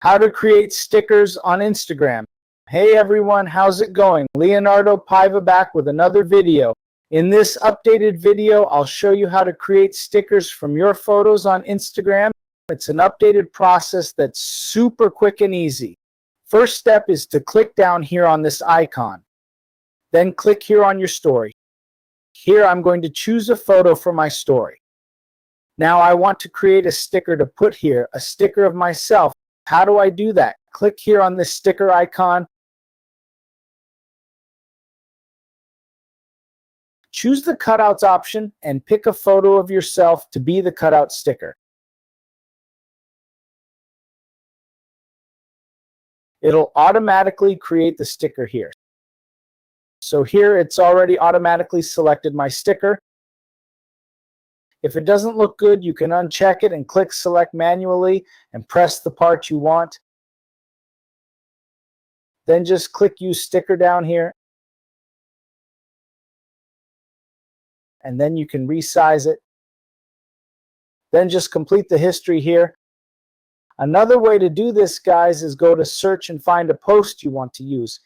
How to create stickers on Instagram. Hey everyone, how's it going? Leonardo Paiva back with another video. In this updated video, I'll show you how to create stickers from your photos on Instagram. It's an updated process that's super quick and easy. First step is to click down here on this icon. Then click here on your story. Here I'm going to choose a photo for my story. Now I want to create a sticker to put here, a sticker of myself. How do I do that? Click here on this sticker icon. Choose the cutouts option and pick a photo of yourself to be the cutout sticker. It'll automatically create the sticker here. So here it's already automatically selected my sticker. If it doesn't look good, you can uncheck it and click select manually and press the part you want. Then just click use sticker down here. And then you can resize it. Then just complete the history here. Another way to do this, guys, is go to search and find a post you want to use.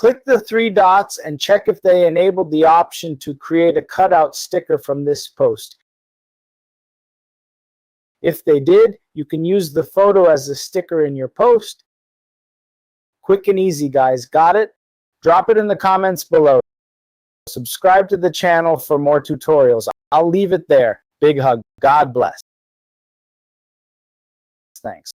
Click the three dots and check if they enabled the option to create a cutout sticker from this post. If they did, you can use the photo as a sticker in your post. Quick and easy, guys. Got it? Drop it in the comments below. Subscribe to the channel for more tutorials. I'll leave it there. Big hug. God bless. Thanks.